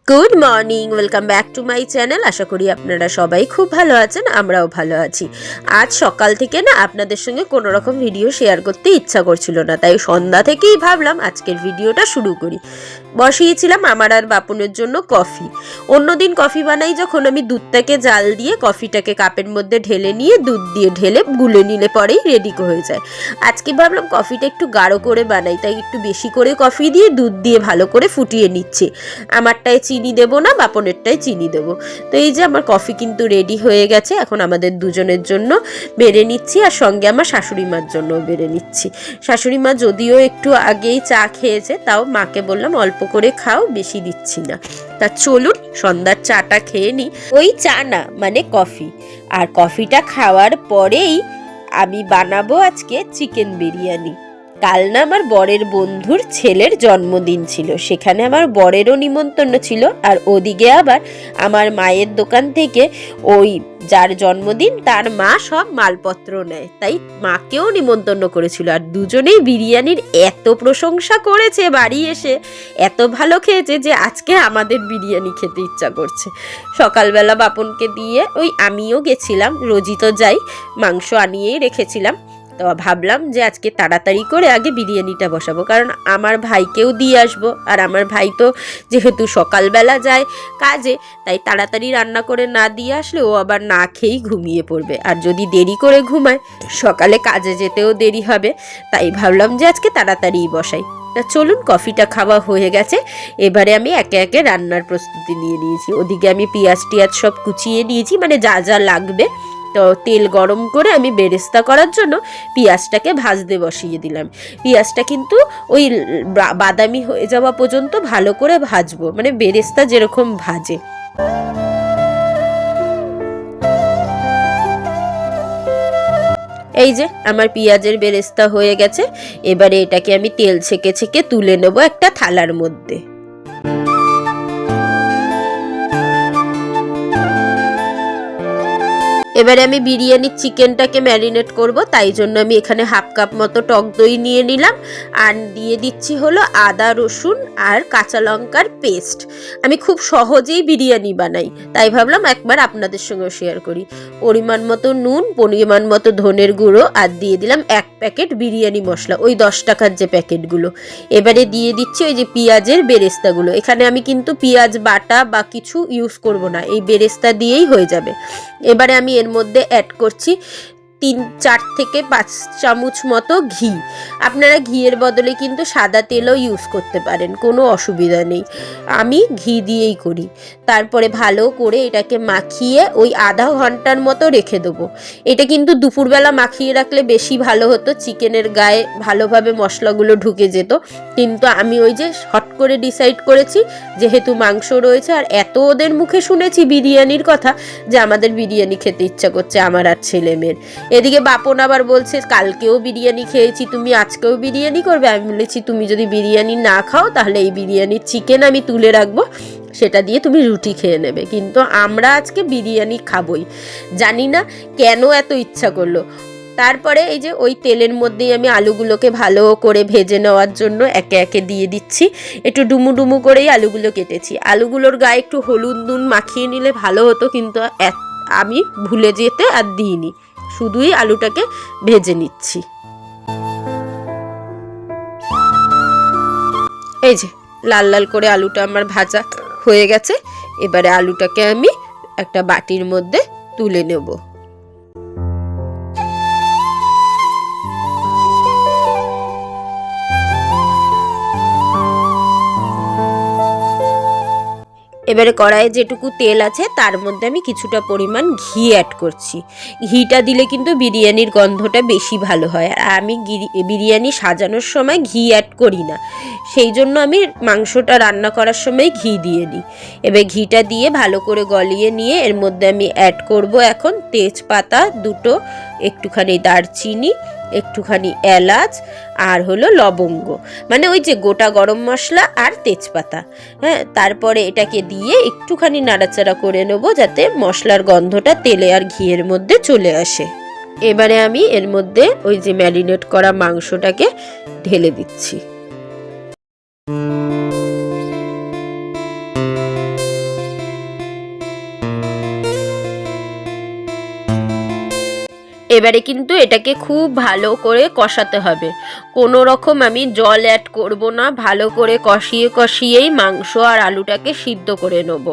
Good morning, welcome back to my channel. আশা করি আপনারা সবাই খুব ভালো আছেন, আমরাও ভালো আছি। আজ সকাল থেকে না আপনাদের সঙ্গে কোনো রকম ভিডিও শেয়ার করতে ইচ্ছা করছিল না, তাই সন্ধ্যা থেকেই ভাবলাম আজকের ভিডিওটা শুরু করি। বসিয়েছিলাম আমার আর বাপনের জন্য কফি। অন্যদিন কফি বানাই যখন, আমি দুধটাকে জাল দিয়ে কফিটাকে কাপের মধ্যে ঢেলে নিয়ে দুধ দিয়ে ঢেলে গুলে নিলে পরেই রেডি হয়ে যায়। আজকে ভাবলাম কফিটা একটু গাঢ় করে বানাই, তাই একটু বেশি করে কফি দিয়ে দুধ দিয়ে ভালো করে ফুটিয়ে নিচ্ছি। আমারটায় চিনি দেবো না, বাপনেরটায় চিনি দেবো। তো এই যে আমার কফি কিন্তু রেডি হয়ে গেছে। এখন আমাদের দুজনের জন্য বেড়ে নিচ্ছি, আর সঙ্গে আমার শাশুড়ি মার জন্য বেড়ে নিচ্ছি। শাশুড়ি মা যদিও একটু আগেই চা খেয়েছে, তাও মাকে বললাম অল্প করে খাও, বেশি দিচ্ছি না। তা চলুন সন্ধ্যার চাটা খেয়ে নিই। ওই চা না, মানে কফি। আর কফিটা খাওয়ার পরেই আমি বানাবো আজকে চিকেন বিরিয়ানি। কাল না আমার বরের বন্ধুর ছেলের জন্মদিন ছিল, সেখানে আমার বরেরও নিমন্ত্রণ ছিল, আর ওদিকে আবার আমার মায়ের দোকান থেকে ওই যার জন্মদিন তার মা সব মালপত্র নেয়, তাই মাকেও নিমন্ত্রণ করেছিল। আর দুজনেই বিরিয়ানির এত প্রশংসা করেছে, বাড়ি এসে এত ভালো খেয়েছে যে আজকে আমাদের বিরিয়ানি খেতে ইচ্ছা করছে। সকালবেলা বাপনকে দিয়ে ওই আমিও গেছিলাম, রোজই তো যাই, মাংস আনিয়েই রেখেছিলাম। তো ভাবলাম যে আজকে তাড়াতাড়ি করে আগে বিরিয়ানিটা বসাবো, কারণ আমার ভাইকেও দিয়ে আসবো। আর আমার ভাই তো যেহেতু সকালবেলা যায় কাজে, তাই তাড়াতাড়ি রান্না করে না দিয়ে আসলে ও আবার না খেয়েই ঘুমিয়ে পড়বে, আর যদি দেরি করে ঘুমায় সকালে কাজে যেতেও দেরি হবে। তাই ভাবলাম যে আজকে তাড়াতাড়িই বসাই। তা চলুন, কফিটা খাওয়া হয়ে গেছে, এবারে আমি একে একে রান্নার প্রস্তুতি নিয়ে নিয়েছি। ওদিকে আমি পেঁয়াজ টিয়াজ সব কুচিয়ে নিয়েছি, মানে যা যা লাগবে। তো তেল গরম করে আমি বেরেস্তা করার জন্য পেঁয়াজটাকে ভাজতে বসিয়ে দিলাম। পেঁয়াজটা কিন্তু ওই বাদামি হয়ে যাওয়া পর্যন্ত ভালো করে ভাজবো, মানে বেরেস্তা যেরকম ভাজে। এই যে আমার পেঁয়াজের বেরেস্তা হয়ে গেছে, এবারে এটাকে আমি তেল ছেঁকে ছেঁকে তুলে নেব একটা থালার মধ্যে। এবারে আমি বিরিয়ানির চিকেনটাকে ম্যারিনেট করব, তাই জন্য আমি এখানে হাফ কাপ মতো টক দই নিয়ে নিলাম, আর দিয়ে দিচ্ছি হলো আদা রসুন আর কাঁচা লঙ্কার পেস্ট। আমি খুব সহজেই বিরিয়ানি বানাই, তাই ভাবলাম একবার আপনাদের সঙ্গে শেয়ার করি। পরিমাণ মতো নুন, পরিমাণ মতো ধনের গুঁড়ো, আর দিয়ে দিলাম 1 প্যাকেট বিরিয়ানি মশলা, ওই 10 টাকার যে প্যাকেটগুলো। এবারে দিয়ে দিচ্ছি ওই যে পেঁয়াজের বেরেস্তাগুলো। এখানে আমি কিন্তু পেঁয়াজ বাটা বা কিছু ইউজ করব না, এই বেরেস্তা দিয়েই হয়ে যাবে। এবারে আমি এর মধ্যে অ্যাড করছি 3-4 থেকে 5 চামচ মতো ঘি। আপনারা ঘিয়ের বদলে কিন্তু সাদা তেলও ইউজ করতে পারেন, কোনো অসুবিধা নেই। আমি ঘি দিয়েই করি। তারপরে ভালো করে এটাকে মাখিয়ে ওই আধা ঘন্টার মতো রেখে দেবো। এটা কিন্তু দুপুরবেলা মাখিয়ে রাখলে বেশি ভালো হতো, চিকেনের গায়ে ভালোভাবে মশলাগুলো ঢুকে যেত। কিন্তু আমি ওই যে হট করে ডিসাইড করেছি, যেহেতু মাংস রয়েছে আর এত ওদের মুখে শুনেছি বিরিয়ানির কথা, যে আমাদের বিরিয়ানি খেতে ইচ্ছা করছে আমার আর ছেলে মেয়ের। এদিকে বাপন আবার বলছে কালকেও বিরিয়ানি খেয়েছি, তুমি আজকেও বিরিয়ানি করবে। আমি বলেছি তুমি যদি বিরিয়ানি না খাও তাহলে এই বিরিয়ানির চিকেন আমি তুলে রাখবো, সেটা দিয়ে তুমি রুটি খেয়ে নেবে, কিন্তু আমরা আজকে বিরিয়ানি খাবোই। জানি না কেন এত ইচ্ছা করলো। তারপরে এই যে ওই তেলের মধ্যেই আমি আলুগুলোকে ভালো করে ভেজে নেওয়ার জন্য একে একে দিয়ে দিচ্ছি। একটু ডুমু ডুমু করেই আলুগুলো কেটেছি। আলুগুলোর গায়ে একটু হলুদ নুন মাখিয়ে নিলে ভালো হতো, কিন্তু আমি ভুলে যেতে আর দিইনি, শুধুই আলুটাকে ভেজে নিচ্ছি। এই যে লাল লাল করে আলুটা আমার ভাজা হয়ে গেছে। এবারে আলুটাকে আমি একটা বাটির মধ্যে তুলে নেব। এবারে কড়াইয়ে যেটুকু তেল আছে তার মধ্যে আমি কিছুটা পরিমাণ ঘি অ্যাড করছি। ঘিটা দিলে কিন্তু বিরিয়ানির গন্ধটা বেশি ভালো হয়, আর আমি বিরিয়ানি সাজানোর সময় ঘি অ্যাড করি না, সেই জন্য আমি মাংসটা রান্না করার সময় ঘি দিয়ে দিই। এবার ঘিটা দিয়ে ভালো করে গলিয়ে নিয়ে এর মধ্যে আমি অ্যাড করব এখন তেজপাতা 2টো, একটুখানি দারচিনি, একটুখানি এলাচ, আর হলো লবঙ্গ, মানে ওই যে গোটা গরম মশলা আর তেজপাতা। হ্যাঁ, তারপরে এটাকে দিয়ে একটুখানি নাড়াচাড়া করে নেব, যাতে মশলার গন্ধটা তেলে আর ঘিয়ের মধ্যে চলে আসে। এবারে আমি এর মধ্যে ওই যে ম্যারিনেট করা মাংসটাকে ঢেলে দিচ্ছি। এবারে কিন্তু এটাকে খুব ভালো করে কষাতে হবে, কোনো রকম আমি জল অ্যাড করব না। ভালো করে কষিয়ে কষিয়েই মাংস আর আলুটাকে সিদ্ধ করে নেব।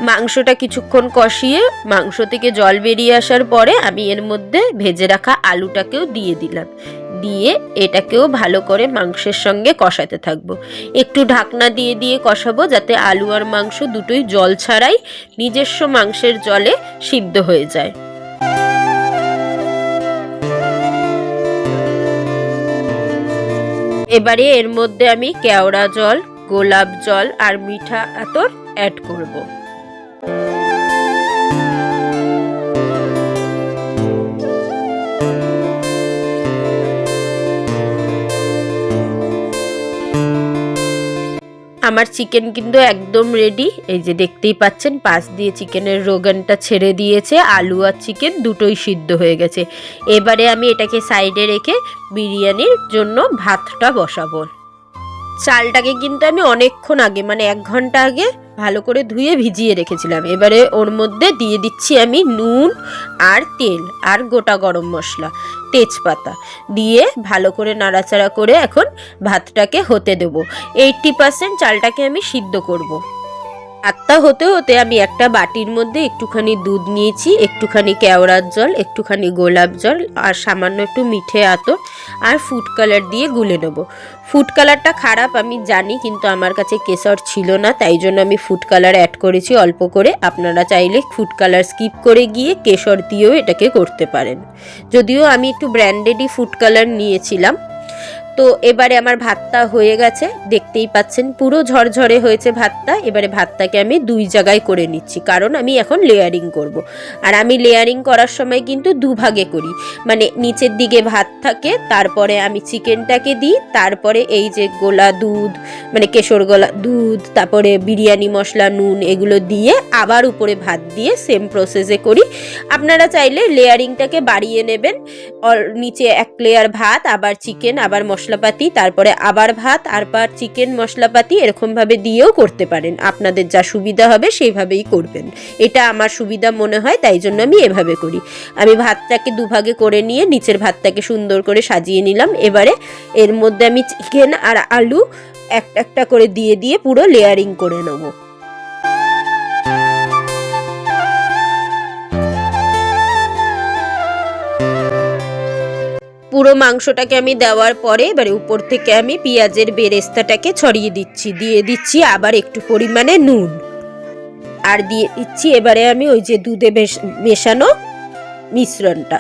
মাংসটা কিছুক্ষণ কষিয়ে মাংস থেকে জল বেরিয়ে আসার পরে আমি এর মধ্যে ভেজে রাখা আলুটাকেও দিয়ে দিলাম। দিয়ে এটাকেও ভালো করে মাংসের সঙ্গে কষাতে থাকবো। একটু ঢাকনা দিয়ে দিয়ে কষাবো, যাতে আলু আর মাংস দুটোই জল ছাড়াই নিজস্ব মাংসের জলে সিদ্ধ হয়ে যায়। এবারে এর মধ্যে আমি কেওড়া জল, গোলাপ জল আর মিঠা আতর অ্যাড করব। আমার চিকেন কিন্তু একদম রেডি। এই যে দেখতেই পাচ্ছেন, পাশ দিয়ে চিকেনের রোগানটা ছেড়ে দিয়েছে, আলু আর চিকেন দুটোই সিদ্ধ হয়ে গেছে। এবারে আমি এটাকে সাইডে রেখে বিরিয়ানির জন্য ভাতটা বসাবো। চালটাকে কিন্তু আমি অনেকক্ষণ আগে, মানে 1 ঘন্টা আগে ভালো করে ধুয়ে ভিজিয়ে রেখেছিলাম। এবারে ওর মধ্যে দিয়ে দিচ্ছি আমি নুন আর তেল আর গোটা গরম মশলা, তেজপাতা দিয়ে ভালো করে নাড়াচাড়া করে এখন ভাতটাকে হতে দেবো। 80% চালটাকে আমি সিদ্ধ করব। ভাতটা হতে হতে আমি একটা বাটির মধ্যে একটুখানি দুধ নিয়েছি, একটুখানি কেওড়ার জল, একটুখানি গোলাপ জল আর সামান্য একটু মিঠে আতর আর ফুড কালার দিয়ে গুলে নেব। ফুড কালারটা খারাপ আমি জানি, কিন্তু আমার কাছে কেশর ছিল না, তাই জন্য আমি ফুড কালার অ্যাড করেছি অল্প করে। আপনারা চাইলে ফুড কালার স্কিপ করে গিয়ে কেশর দিয়েও এটাকে করতে পারেন, যদিও আমি একটু ব্র্যান্ডেডই ফুড কালার নিয়েছিলাম। তো এবারে আমার ভাতটা হয়ে গেছে, দেখতেই পাচ্ছেন পুরো ঝরঝরে হয়েছে ভাতটা। এবারে ভাতটাকে আমি 2 জায়গায় করে নিচ্ছি, কারণ আমি এখন লেয়ারিং করব। আর আমি লেয়ারিং করার সময় কিন্তু 2 ভাগে করি, মানে নিচের দিকে ভাত থাকে, তারপরে আমি চিকেনটাকে দিই, তারপরে এই যে গোলা দুধ, মানে কেশর গোলা দুধ, তারপরে বিরিয়ানি মশলা, নুন এগুলো দিয়ে আবার উপরে ভাত দিয়ে সেম প্রসেসে করি। আপনারা চাইলে লেয়ারিংটাকে বাড়িয়ে নেবেন, নিচে 1 লেয়ার ভাত, আবার চিকেন, আবার মশলাপাতি, তারপরে আবার ভাত, আবার চিকেন, মশলাপাতি, এরকমভাবে দিয়েও করতে পারেন। আপনাদের যা সুবিধা হবে সেইভাবেই করবেন। এটা আমার সুবিধা মনে হয়, তাই জন্য আমি এভাবে করি। আমি ভাতটাকে 2 ভাগে করে নিয়ে নিচের ভাতটাকে সুন্দর করে সাজিয়ে নিলাম। এবারে এর মধ্যে আমি চিকেন আর আলু একটা একটা করে দিয়ে দিয়ে পুরো লেয়ারিং করে নেব। পুরো মাংসটাকে আমি দেওয়ার পরে এবারে উপর থেকে আমি পেঁয়াজের বেরেস্তাটাকে ছড়িয়ে দিচ্ছি, দিয়ে দিচ্ছি আবার একটু পরিমাণে নুন, আর দিয়ে দিচ্ছি এবারে আমি ওই যে দুধে মেশানো মিশ্রণটা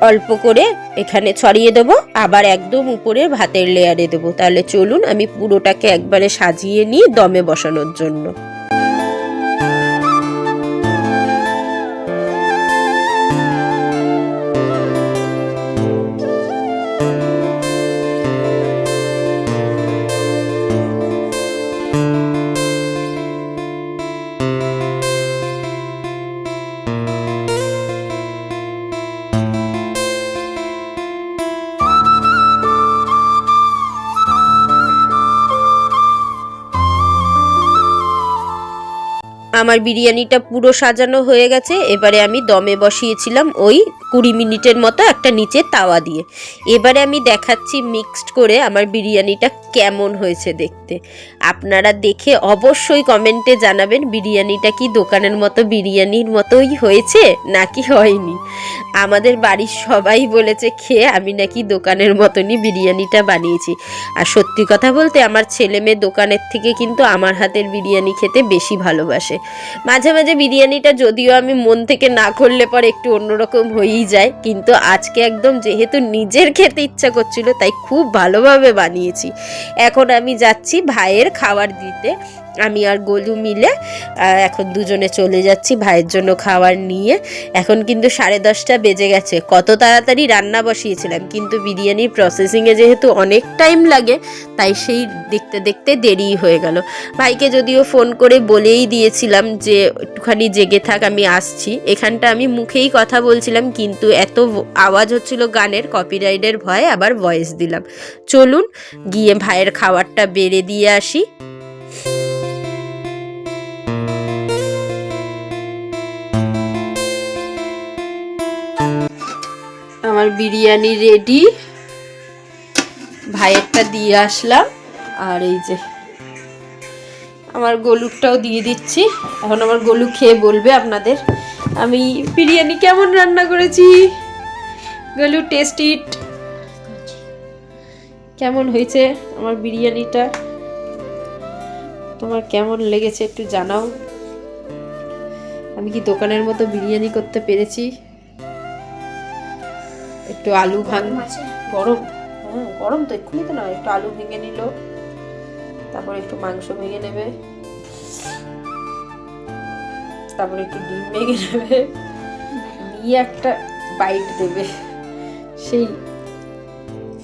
অল্প করে এখানে ছড়িয়ে দেবো, আবার একদম উপরে ভাতের লেয়ারে দেবো। তাহলে চলুন আমি পুরোটাকে একবারে সাজিয়ে নিই দমে বসানোর জন্য। আমার বিরিয়ানিটা পুরো সাজানো হয়ে গেছে। এবারে আমি দমে বসিয়েছিলাম ওই 20 মিনিটের মতো একটা নিচে তাওয়া দিয়ে। এবারে আমি দেখাচ্ছি মিক্সড করে আমার বিরিয়ানিটা কেমন হয়েছে দেখতে। আপনারা দেখে অবশ্যই কমেন্টে জানাবেন বিরিয়ানিটা কি দোকানের মতো বিরিয়ানির মতোই হয়েছে নাকি হয়নি। আমাদের বাড়ির সবাই বলেছে খেয়ে আমি নাকি দোকানের মতনই বিরিয়ানিটা বানিয়েছি। আর সত্যি কথা বলতে আমার ছেলে মেয়ে দোকানের থেকে কিন্তু আমার হাতের বিরিয়ানি খেতে বেশি ভালোবাসে। মাঝে মাঝে বিরিয়ানিটা যদিও আমি মন থেকে না করলে পরে একটু অন্যরকম হয়েই যায়, কিন্তু আজকে একদম যেহেতু নিজের খেতে ইচ্ছা করছিল তাই খুব ভালোভাবে বানিয়েছি। এখন আমি যাচ্ছি ভাইয়ের খাবার দিতে, আমি আর গোলু মিলে এখন দুজনে চলে যাচ্ছি ভাইয়ের জন্য খাবার নিয়ে। এখন কিন্তু 10:30 বেজে গেছে। কত তাড়াতাড়ি রান্না বসিয়েছিলাম, কিন্তু বিরিয়ানির প্রসেসিংয়ে যেহেতু অনেক টাইম লাগে তাই সেই দেখতে দেখতে দেরি হয়ে গেল। ভাইকে যদিও ফোন করে বলেই দিয়েছিলাম যে একটুখানি জেগে থাক, আমি আসছি। এখানটা আমি মুখেই কথা বলছিলাম, কিন্তু এত আওয়াজ হচ্ছিল গানের, কপিরাইটের ভয়ে আবার ভয়েস দিলাম। চলুন গিয়ে ভাইয়ের খাবারটা বেড়ে দিয়ে আসি। আমার বিরিয়ানি রেডি, ভাইয়েরটা দিয়ে আসলাম। আর এই যে আমার গোলুরটাও দিয়ে দিচ্ছি। এখন আমার গোলু খেয়ে বলবে আপনাদের আমি বিরিয়ানি কেমন রান্না করেছি। গোলু টেস্ট ইট, কেমন হয়েছে আমার বিরিয়ানিটা, তোমার কেমন লেগেছে একটু জানাও। আমি কি দোকানের মতো বিরিয়ানি করতে পেরেছি? একটু আলু গরম, হ্যাঁ গরম তো, এক্ষুনি তো না, একটু আলু ভেঙে নিল, তারপর একটু মাংস ভেঙে নেবে, তারপর একটু ডিম ভেঙে নেবে, নিয়ে একটা বাইট দেবে, সেই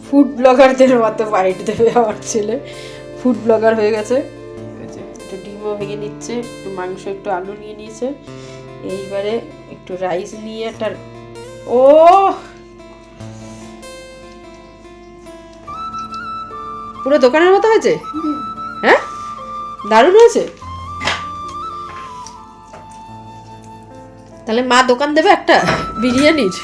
ফুড ব্লগারদের মতো বাইট দেবে। আমার ছেলে ফুড ব্লগার হয়ে গেছে। একটু ডিমও ভেঙে নিচ্ছে, একটু মাংস, একটু আলু নিয়ে নিয়েছে, এইবারে একটু রাইস নিয়ে একটা, ও পুরো দোকানের মতো হয়েছে। হ্যাঁ দারুণ হয়েছে। তাহলে মা দোকান দেবে একটা বিরিয়ানির।